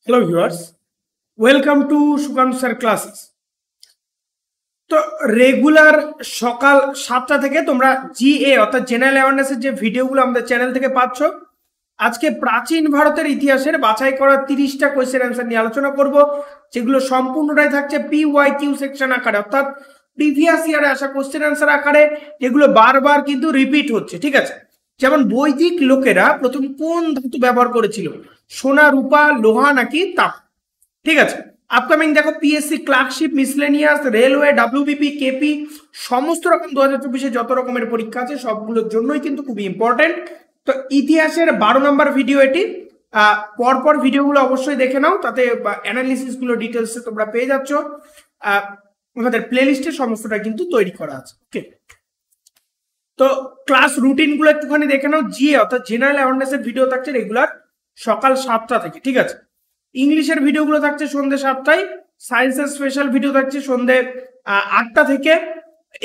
Hello viewers, welcome to Shukant Sir Classes. তো regular সকাল 7টা থেকে তোমরা জিএ অর্থাৎ জেনারেল অ্যাওয়ারনেসের যে ভিডিওগুলো আমাদের চ্যানেল থেকে পাচ্ছ। আজকে প্রাচীন ভারতের ইতিহাসের বাছাই করা 30টা কোয়েশ্চেন অ্যান্সার নিয়ে আলোচনা করব, যেগুলো সম্পূর্ণটাই থাকছে PYQ সেকশন আকারে, অর্থাৎ প্রিভিয়াস ইয়ারে আসা কোয়েশ্চেন অ্যান্সার আকারে, যেগুলো বারবার কিন্তু রিপিট হচ্ছে। ঠিক আছে, যেমন বৈদিক লোকেরা প্রথম কোন ধাতু ব্যবহার করেছিল? সোনা, রূপা, লোহা নাকি তাম? ঠিক আছে, আপকামিং দেখো PSC clerkship, miscellaneous, railway, WBP, KP, সমস্ত রকম 2024-এ যত রকমের পরীক্ষা আছে সবগুলোর জন্যই কিন্তু খুবই ইম্পর্টেন্ট। তো ইতিহাসের 12 নম্বর ভিডিও এটি, পরপর ভিডিওগুলো অবশ্যই দেখে নাও, তাতে অ্যানালিসিসগুলো ডিটেলসে তোমরা পেয়ে যাচ্ছ। আমাদের প্লেলিস্টে সমস্তটা কিন্তু তৈরি করা আছে। ওকে, তো ক্লাস রুটিনগুলো একটুখানি দেখে নাও। জিএ অর্থাৎ জেনারেল অ্যাওয়ারনেসের ভিডিও থাকছে রেগুলার সকাল 7টা থেকে। ঠিক আছে, ইংলিশের ভিডিওগুলো থাকছে সন্ধ্যে 7টায়, সায়েন্সের স্পেশাল ভিডিও থাকছে সন্ধ্যে 8টা থেকে,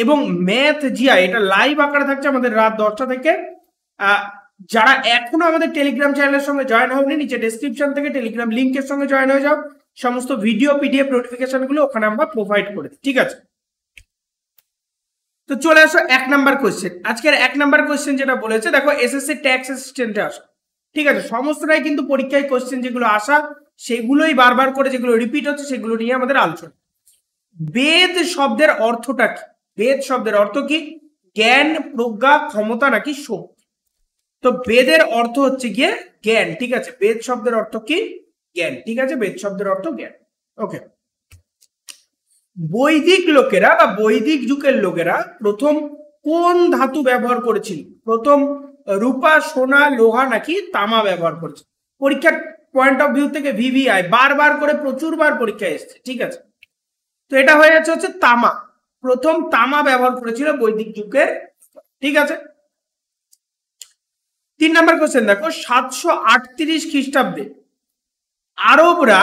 এবং ম্যাথ জিআই এটা লাইভ আকারে থাকছে আমাদের রাত 10টা থেকে। যারা এখনো আমাদের টেলিগ্রাম চ্যানেলের সঙ্গে জয়েন হয়নি, নিচে ডেসক্রিপশন থেকে টেলিগ্রাম লিঙ্কের সঙ্গে জয়েন হয়ে যাও। সমস্ত ভিডিও পিডিএফ নোটিফিকেশনগুলো ওখানে আমরা প্রোভাইড করে দিই। ঠিক আছে, তো চলে আসো 1 নাম্বার কোয়েশ্চেন। আজকের 1 নাম্বার কোয়েশ্চেন যেটা বলেছে, দেখো এসএসসি ট্যাক্স অ্যাসিস্ট্যান্টে আসো। ঠিক আছে, সমস্তটাই কিন্তু পরীক্ষায় কোয়েশ্চেন যেগুলো আসা সেগুলোই বারবার করে যেগুলো রিপিট হচ্ছে সেগুলো নিয়ে আমাদের আলোচনা। বেদ শব্দের অর্থটা কি? বেদ শব্দের অর্থ কি? জ্ঞান, প্রজ্ঞা, ক্ষমতা নাকি শক্তি? তো বেদের অর্থ হচ্ছে গিয়ে জ্ঞান। ঠিক আছে, বেদ শব্দের অর্থ কি? জ্ঞান। ঠিক আছে, বেদ শব্দের অর্থ জ্ঞান। ওকে, বৈদিক লোকেরা বা বৈদিক যুগের লোকেরা প্রথম কোন ধাতু ব্যবহার করেছিল? প্রথম রূপা, সোনা, লোহা নাকি তামা ব্যবহার করেছে? পরীক্ষার পয়েন্ট অফ ভিউ থেকে ভিভিআই বারবার করে প্রচুরবার পরীক্ষায় এসেছে। ঠিক আছে, তো এটা হয়ে যাচ্ছে হচ্ছে তামা। প্রথম তামা ব্যবহার করেছিল বৈদিক যুগের। ঠিক আছে, 3 নম্বর কোশ্চেন দেখো, 738 খ্রিস্টাব্দে আরবরা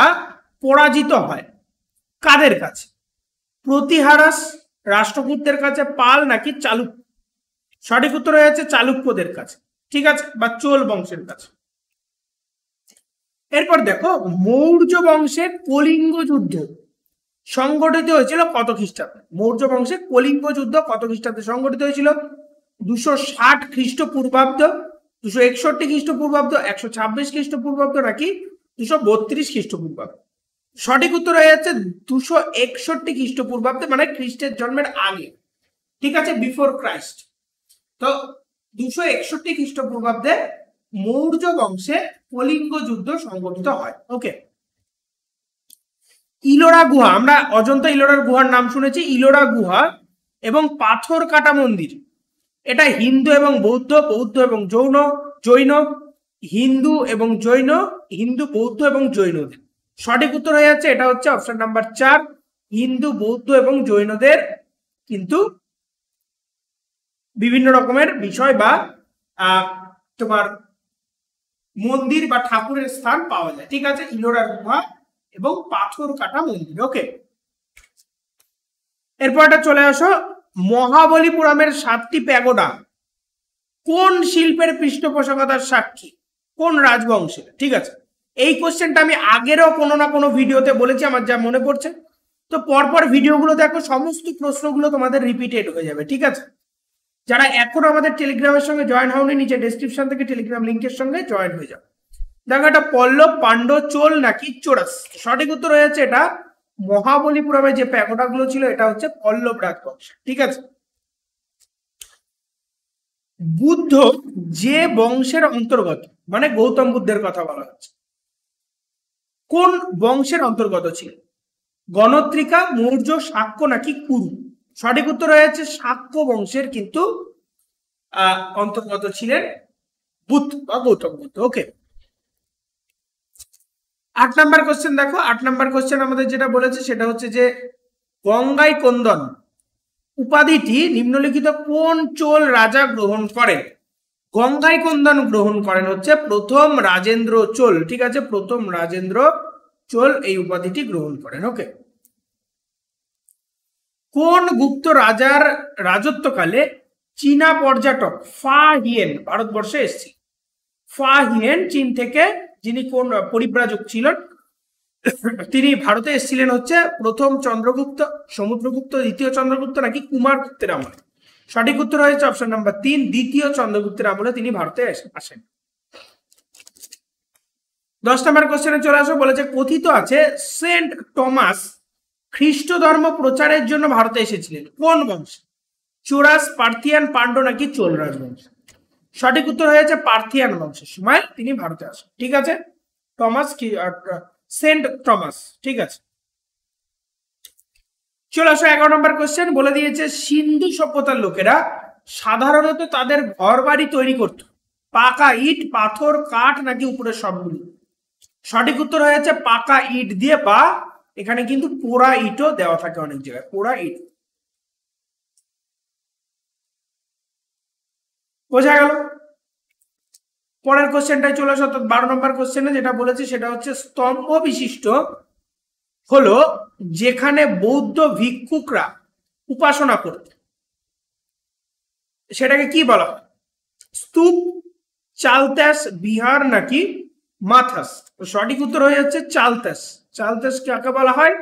পরাজিত হয় কাদের কাছে? প্রতিহারাস, রাষ্ট্রকূটদের কাছে, পাল নাকি চালুক্য? সঠিক উত্তর হয়েছে চালুক্যদের কাছে। ঠিক আছে, বা চোল বংশের কাছে। এরপর দেখো, মৌর্য বংশের কলিঙ্গ যুদ্ধ সংগঠিত হয়েছিল কত খ্রিস্টাব্দে? মৌর্য বংশের কলিঙ্গ যুদ্ধ কত খ্রিস্টাব্দে সংগঠিত হয়েছিল? 260 খ্রিস্টপূর্বাব্দ, 261 খ্রিস্টপূর্বাব্দ, 126 খ্রিস্টপূর্বাব্দ নাকি 232 খ্রিস্টপূর্বাব্দ? সঠিক উত্তর হয়ে যাচ্ছে 261 খ্রিস্টপূর্বাব্দে, মানে খ্রিস্টের জন্মের আগে। ঠিক আছে, বিফোর ক্রাইস্ট। তো 261 খ্রিস্টপূর্বাব্দে মৌর্য বংশে কলিঙ্গ যুদ্ধ সংগঠিত হয়। ওকে, ইলোরা গুহা, আমরা অজন্তা ইলোরার গুহার নাম শুনেছি। ইলোরা গুহা এবং পাথর কাটা মন্দির, এটা হিন্দু এবং বৌদ্ধ, বৌদ্ধ এবং জৈন, হিন্দু এবং জৈন, হিন্দু, বৌদ্ধ এবং জৈনদের। সঠিক উত্তর হয়ে যাচ্ছে এটা হচ্ছে অপশন নাম্বার 4, হিন্দু, বৌদ্ধ এবং জৈনদের কিন্তু বিভিন্ন রকমের বিষয় বা তোমার মন্দির বা ঠাকুরের স্থান পাওয়া যায়। ঠিক আছে, ইলোরার গুহা এবং পাথর কাটা মন্দির। ওকে, এরপরটা চলে আসো, মহাবলীপুরমের 7টি প্যাগোডা কোন শিল্পের পৃষ্ঠপোষকতার সাক্ষী? কোন রাজবংশের? ঠিক আছে, এই কোশ্চেনটা আমি আগেরও কোনো না কোনো ভিডিওতে বলেছি, আমার যা মনে পড়ছে। তো পরপর ভিডিওগুলো দেখো, সমস্ত প্রশ্নগুলো তোমাদের রিপিটেড হয়ে যাবে। ঠিক আছে, যারা এখনো আমাদের টেলিগ্রামের সঙ্গে জয়েন হওনি, নিচে ডেসক্রিপশন থেকে টেলিগ্রাম লিঙ্কের সঙ্গে জয়েন হয়ে যাও। দেখো, এটা পল্লব, পাণ্ড্য, চোল নাকি চোরাস? সঠিক উত্তর হয়েছে এটা মহাবলীপুরমে যে প্যাগোডাগুলো ছিল এটা হচ্ছে পল্লব রাজবংশ। ঠিক আছে, বুদ্ধ যে বংশের অন্তর্গত, মানে গৌতম বুদ্ধের কথা বলা হচ্ছে, কোন বংশের অন্তর্গত ছিল? গণত্রিকা, মৌর্য, শাক্য নাকি কুরু? সঠিক উত্তর হয়েছে শাক্য বংশের কিন্তু অন্তর্গত ছিলেন বুদ্ধ বা গৌতম বুদ্ধ। ওকে, 8 নাম্বার কোশ্চেন দেখো। 8 নাম্বার কোশ্চেন আমাদের যেটা বলেছে সেটা হচ্ছে যে গঙ্গাই কোন্দন উপাধিটি নিম্নলিখিত কোন চোল রাজা গ্রহণ করেন? গঙ্গাই কোন্দন গ্রহণ করেন হচ্ছে প্রথম রাজেন্দ্র চোল। ঠিক আছে, প্রথম রাজেন্দ্র চোল এই উপাধিটি গ্রহণ করেন। ওকে, কোন গুপ্ত রাজার রাজত্বকালে চীনা পর্যটক ফা হিয়েন ভারতবর্ষে এসেছিল? ফা হিয়েন চীন থেকে, যিনি কোন পরিব্রাজক ছিলেন, তিনি ভারতে এসেছিলেন হচ্ছে প্রথম চন্দ্রগুপ্ত, সমুদ্রগুপ্ত, দ্বিতীয় চন্দ্রগুপ্ত নাকি কুমারগুপ্তের আমলে? সঠিক উত্তর হয়েছে অপশন নাম্বার 3, দ্বিতীয় চন্দ্রগুপ্তের আমলে তিনি ভারতে আসেন। 10 নম্বর কোশ্চেনে চলে আসো, বলেছে কথিত আছে সেন্ট টমাস খ্রিস্ট ধর্ম প্রচারের জন্য ভারতে এসেছিলেন কোন বংশে? চোরাস, পার্থিয়ান, পান্ড নাকি চোল রাজবংশ? সঠিক উত্তর হয়েছে পার্থিয়ান বংশের সময় তিনি ভারতে আসেন। ঠিক আছে, টমাস কি সেন্ট টমাস। ঠিক আছে, চলে আসো 11 নম্বর কোশ্চেন। বলে দিয়েছে সিন্ধু সভ্যতার লোকেরা সাধারণত তাদের ঘর বাড়ি তৈরি করত পাকা ইট, পাথর, কাঠ নাকি উপরে সবগুলি? সঠিক উত্তর হয়েছে পাকা ইট দিয়ে, বা এখানে কিন্তু পোড়া ইটও দেওয়া থাকে অনেক জায়গায়, পোড়া ইট। বোঝা গেল? পরের কোশ্চেনটাই চলে আসো, 12 নম্বর কোশ্চেনে যেটা বলেছে সেটা হচ্ছে স্তম্ভ বিশিষ্ট হলো যেখানে বৌদ্ধ ভিক্ষুকরা উপাসনা করত, সেটাকে কি বলা হয়? স্তূপ, চালতাস, বিহার নাকি মাথাস? সঠিক উত্তর হয়ে যাচ্ছে চালতাস। চালতাস কাকে বলা হয়?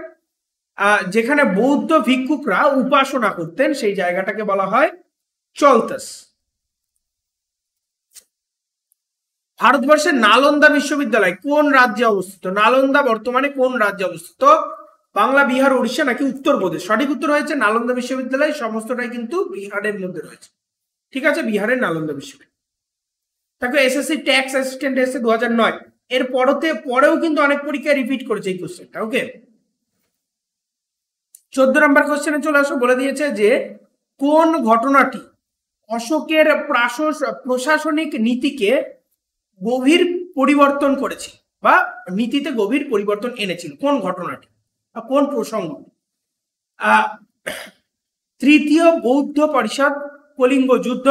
যেখানে বৌদ্ধ ভিক্ষুকরা উপাসনা করতেন সেই জায়গাটাকে বলা হয় চলতাস। ভারতবর্ষের নালন্দা বিশ্ববিদ্যালয় কোন রাজ্যে অবস্থিত? নালন্দা বর্তমানে কোন রাজ্যে অবস্থিত? বাংলা, বিহার, উড়িষ্যা নাকি উত্তরপ্রদেশ? সঠিক উত্তর হয়েছে নালন্দা বিশ্ববিদ্যালয়, সমস্তটাই কিন্তু বিহারের মধ্যে রয়েছে। ঠিক আছে, বিহারের নালন্দা বিশ্ববিদ্যালয়। তাকে এসএসসি ট্যাক্স অ্যাসিস্ট্যান্ট এসে 2009, এর পরেও কিন্তু অনেক পরীক্ষায় রিপিট করেছে এই কোশ্চেনটা। ওকে, 14 নম্বর কোশ্চেনে চলে আসো। বলে দিয়েছে যে কোন ঘটনাটি অশোকের প্রশাসনিক নীতিকে গভীর পরিবর্তন করেছিল বা নীতিতে গভীর পরিবর্তন এনেছিল? কোন ঘটনাটি, কোন প্রসঙ্গ? তৃতীয় বৌদ্ধ পরিষদ, কলিঙ্গ যুদ্ধ,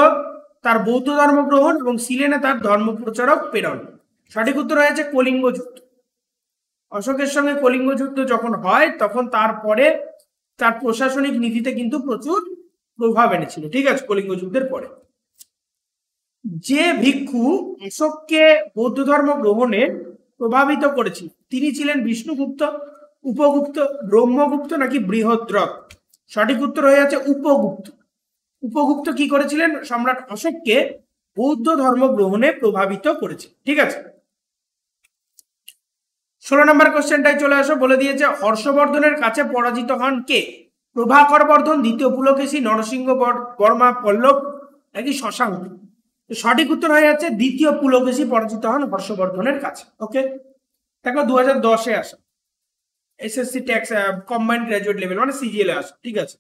তার বৌদ্ধ ধর্ম গ্রহণ এবং সিলেনে তার ধর্ম প্রচারক প্রেরণ? সঠিক উত্তর হয়েছে কলিঙ্গ যুদ্ধ। অশোকের সঙ্গে কলিঙ্গ যুদ্ধ যখন হয় তখন তারপরে তার প্রশাসনিক নীতিতে কিন্তু প্রচুর প্রভাব এনেছিল। ঠিক আছে, কলিঙ্গ যুদ্ধের পরে। যে ভিক্ষু অশোককে বৌদ্ধ ধর্ম গ্রহণে প্রভাবিত করেছিল তিনি ছিলেন বিষ্ণুগুপ্ত, উপগুপ্ত, ব্রহ্মগুপ্ত নাকি বৃহদ্রথ? সঠিক উত্তর হয়ে যাচ্ছে উপগুপ্ত। উপগুপ্ত কি করেছিলেন? সম্রাট অশোককে বৌদ্ধ ধর্ম গ্রহণে প্রভাবিত করেছে। ঠিক আছে, 16 নম্বর কোশ্চেনটাই চলে আসো। বলে দিয়েছে হর্ষবর্ধনের কাছে পরাজিত হন কে? প্রভাকর বর্ধন, দ্বিতীয় পুলকেশী, নরসিংহ বর্মা পল্লব নাকি শশাঙ্ক? সঠিক উত্তর হয়ে যাচ্ছে দ্বিতীয় পুলকেশী পরাজিত হন হর্ষবর্ধনের কাছে। ওকে, দেখো 2010-এ আসা SSC tax combined graduate level মানে সিজিএল এ আসা। ঠিক আছে,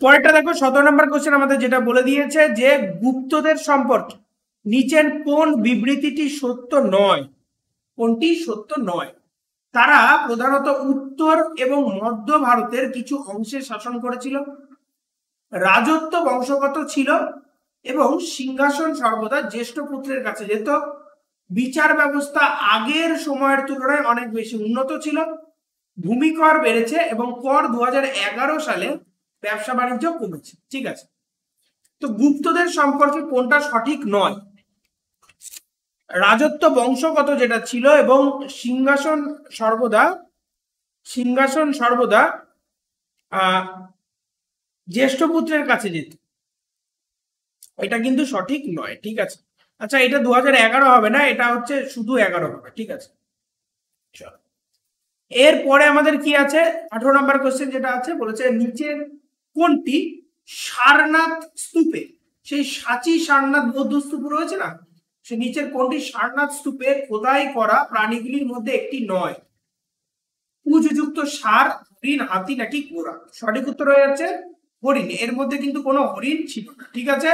পরেরটা দেখো 17 নম্বর কোশ্চেন আমাদের যেটা বলে দিয়েছে যে গুপ্তদের সম্পর্কে নিচের কোন বিবৃতিটি সত্য নয়? কোনটি সত্য নয়? তারা প্রধানত উত্তর এবং মধ্য ভারতের কিছু অংশে শাসন করেছিল, রাজত্ব বংশগত ছিল এবং সিংহাসন সর্বদা জ্যেষ্ঠ পুত্রের কাছে যেত, বিচার ব্যবস্থা আগের সময়ের তুলনায় অনেক বেশি উন্নত ছিল, ভূমিকর বেড়েছে এবং কর 2011 সালে ব্যবসা বাণিজ্য কমেছে। ঠিক আছে, তো গুপ্তদের সম্পর্কে কোনটা সঠিক নয়? রাজত্ব বংশগত যেটা ছিল এবং সিংহাসন সর্বদা জ্যেষ্ঠ পুত্রের কাছে যেত, এটা কিন্তু সঠিক নয়। ঠিক আছে, আচ্ছা এটা 2011 হবে না, এটা হচ্ছে শুধু 11 হবে। ঠিক আছে, এরপরে আমাদের কি আছে? 18 নম্বর কোশ্চেন যেটা আছে বলেছে নিচের কোনটি সারনাথ স্তূপে, সেই সাঁচি সারনাথ বৌদ্ধ স্তূপ রয়েছে না, সে নিচের কোনটি সারনাথ স্তূপে খোদাই করা প্রাণীগুলির মধ্যে একটি নয়? পুজযুক্ত ষাঁড়, হরিণ, হাতি নাকি ঘোড়া? সঠিক উত্তর হয়ে যাচ্ছে হরিণ। এর মধ্যে কিন্তু কোনো হরিণ ছিল না। ঠিক আছে,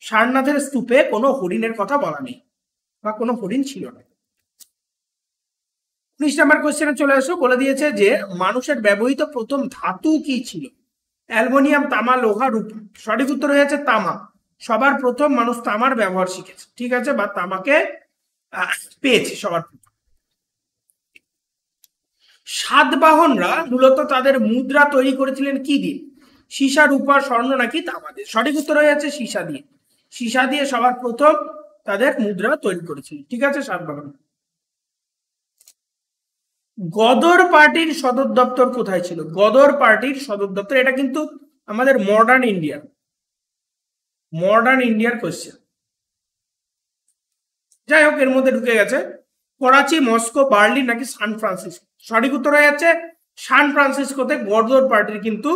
সারনাথের স্তূপে কোনো হরিণের কথা বলা নেই বা কোনো হরিণ ছিল না। 19 নম্বর কোশ্চেনে চলে আসো। বলে দিয়েছে যে মানুষের ব্যবহৃত প্রথম ধাতু কি ছিল? অ্যালুমিনিয়াম, তামা, লোহা, রূপা? সঠিক উত্তর হয়ে যাচ্ছে তামা। সবার প্রথম মানুষ তামার ব্যবহার শিখেছে। ঠিক আছে, বা তামাকে পেয়েছে সবার প্রথম। সাতবাহনরা মূলত তাদের মুদ্রা তৈরি করেছিলেন কি দিয়ে? সীসা, রূপা, স্বর্ণ নাকি তামা দিয়ে? সঠিক উত্তর হয়ে যাচ্ছে সীসা দিয়ে। সীসা দিয়ে সবার প্রথম তাদের মুদ্রা তৈরি করেছিলেন। ঠিক আছে, সাতবাহন। গদর পার্টির সদর দপ্তর কোথায় ছিল? গদর পার্টির সদর দপ্তর, এটা কিন্তু আমাদের মডার্ন ইন্ডিয়ার কোশ্চেন। যাই হোক, এর মধ্যে ঢুকে গেছে। করাচি, মস্কো, বার্লিন নাকি সান ফ্রান্সিসকো? সঠিক উত্তর হয়ে যাচ্ছে সান ফ্রান্সিসকোতে গদর পার্টির কিন্তু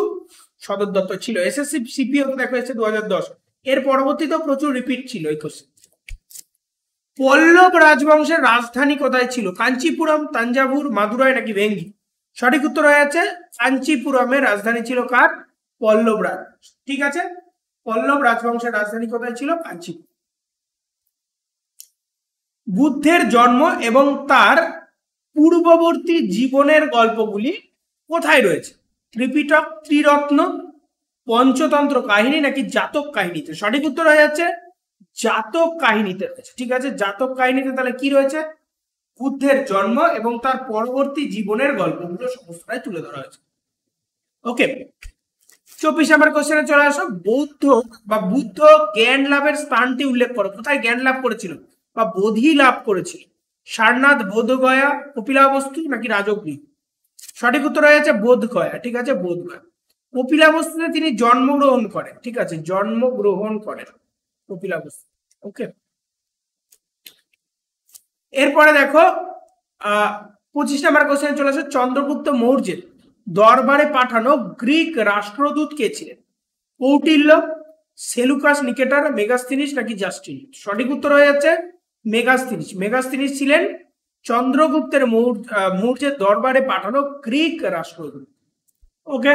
সদর দপ্তর ছিল। এসএসসি সিপিও দেখো এসেছে 2010। এর পরবর্তীতেও প্রচুর রিপিট ছিল এই কোশ্চেন। পল্লব রাজবংশের রাজধানী কোথায় ছিল? কাঞ্চিপুরম, তাঞ্জাভুর, মাদুরাই নাকি ভেঙ্গি? সঠিক উত্তর হয়ে যাচ্ছে কাঞ্চিপুরমের রাজধানী ছিল কার? পল্লব রাজ। ঠিক আছে, পল্লব রাজবংশের রাজধানী কোথায় ছিল? কাঞ্চিপুরম। বুদ্ধের জন্ম এবং তার পূর্ববর্তী জীবনের গল্পগুলি কোথায় রয়েছে? ত্রিপিটক, ত্রিরত্ন, পঞ্চতন্ত্র কাহিনী নাকি জাতক কাহিনীতে? সঠিক উত্তর হয়ে যাচ্ছে জাতক কাহিনীতে রয়েছে। ঠিক আছে, জাতক কাহিনীতে তাহলে কি রয়েছে? বুদ্ধের জন্ম এবং তার পরবর্তী জীবনের গল্পগুলো সমস্তটাই তুলে ধরা হয়েছে। ওকে, 24 নম্বর কোশ্চেনে চলে আসো। বুদ্ধ জ্ঞান লাভের স্থানটি উল্লেখ করো। কোথায় জ্ঞান লাভ করেছিল বা বোধি লাভ করেছিল? সারনাথ, বোধগয়া, কপিলাবস্তু নাকি রাজগৃহ? সঠিক উত্তর হয়ে যাচ্ছে বোধগয়া। ঠিক আছে, বোধগয়া। কপিলাবস্তুতে তিনি জন্মগ্রহণ করেন। ঠিক আছে, জন্মগ্রহণ করেন কপিলাবস্তু। ওকে, এরপরে দেখো 25 নম্বর কোশ্চেনে চলে আসে। চন্দ্রগুপ্ত মৌর্যের দরবারে পাঠানো গ্রিক রাষ্ট্রদূত কে ছিলেন? কৌটিল্য, সেলুকাস নিকেটর, মেগাস্থিনিস নাকি জাস্টিনিয়াস? সঠিক উত্তর হয়ে যাচ্ছে মেগাস্থিনিস। মেগাস্থিনিস ছিলেন চন্দ্রগুপ্তের মৌর্যের দরবারে পাঠানো গ্রিক রাষ্ট্রদূত। ওকে,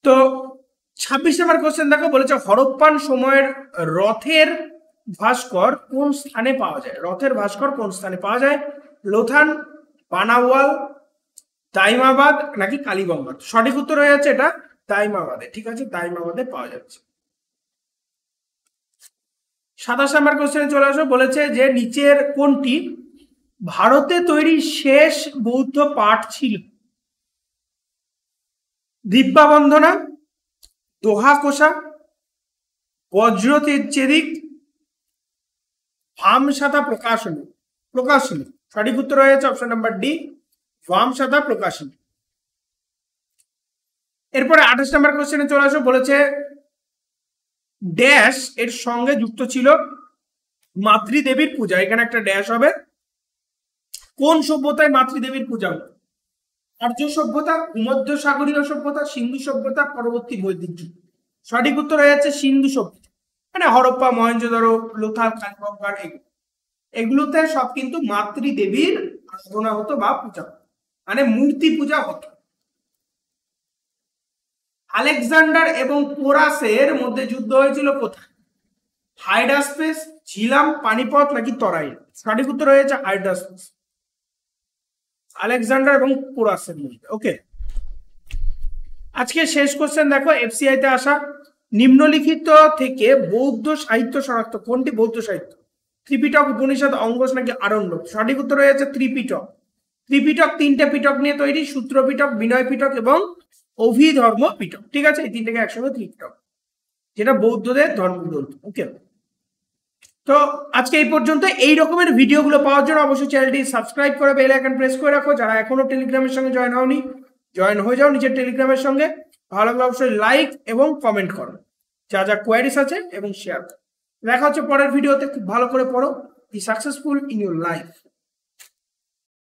তো 26 নম্বর কোশ্চেন দেখো, বলেছে হরপ্পান সময়ের রথের ভাস্কর কোন স্থানে পাওয়া যায়? রথের ভাস্কর কোন স্থানে পাওয়া যায়? লোথান, বানাওয়াল, দাইমাবাদ নাকি কালীগঙ্গা? সঠিক উত্তর হয়ে যাচ্ছে এটা দাইমাবাদে। ঠিক আছে, দাইমাবাদে পাওয়া যাচ্ছে। 27 নম্বর কোশ্চেনে চলে আসো। বলেছে যে নিচের কোনটি ভারতে তৈরি শেষ বৌদ্ধ পাঠ ছিল? দিব্যা বন্দনা, দোহা কোষা, বজ্রচেদিক, ভামসাতা প্রকাশনী। সঠিক উত্তর হয়ে যাচ্ছে অপশন নাম্বার ডি, ভামসাতা প্রকাশনী। এরপরে 28 নম্বর কোশ্চেনে চলে আসো। বলেছে ড্যাশ এর সঙ্গে যুক্ত ছিল মাতৃদেবীর পূজা। এখানে একটা ড্যাশ হবে। কোন সভ্যতায় মাতৃদেবীর পূজা হতো? আর্য সভ্যতা, ভূমধ্য সাগরীয় সভ্যতা, সিন্ধু সভ্যতা, পরবর্তী বৈদিক যুগ? সঠিক উত্তর হয়ে যাচ্ছে সিন্ধু সভ্যতা। মানে হরপ্পা, মহেঞ্জোদারো, লোথাল, কালীগঙ্গা, এগুলোতে সব কিন্তু মাতৃদেবীর আরাধনা হতো বা পূজা হতো, মানে মূর্তি পূজা হতো। আলেকজান্ডার এবং পোরাসের মধ্যে যুদ্ধ হয়েছিল কোথায়? হাইডাসপেস, ঝিলাম, পানিপথ নাকি তরাইল? সঠিক উত্তর হয়েছে হাইডাসপেস। আলেকজান্ডার এবং পোরাসের মধ্যে। ওকে, আজকে শেষ কোশ্চেন দেখো, এফসিআই তে আসা। নিম্নলিখিত থেকে বৌদ্ধ সাহিত্য শনাক্ত। কোনটি বৌদ্ধ সাহিত্য? ত্রিপিটক, উপনিষদ, অঙ্গস নাকি আরণ্যক? সঠিক উত্তর হয়ে যাচ্ছে ত্রিপিটক। ত্রিপিটক 3টে পিটক নিয়ে তৈরি, সূত্র পিটক, বিনয় পিটক এবং অভিধর্ম পিটক। ঠিক আছে, এই 3টাকে একসঙ্গে ত্রিপিটক, যেটা বৌদ্ধদের ধর্মগ্রন্থ। ওকে, তো আজকে এই পর্যন্ত। এই রকমের ভিডিওগুলো পাওয়ার জন্য অবশ্যই চ্যানেলটি সাবস্ক্রাইব করে বেল আইকন প্রেস করে রাখো। যারা এখনো টেলিগ্রামের সঙ্গে জয়েন হওনি, জয়েন হয়ে যাও নিচের টেলিগ্রামের সঙ্গে। ভালো লাগলে অবশ্যই লাইক এবং কমেন্ট করো, যা যা কোয়ারিজ আছে, এবং শেয়ার করো। দেখা হচ্ছে পরের ভিডিওতে। খুব ভালো করে পড়ো। Be successful in your life.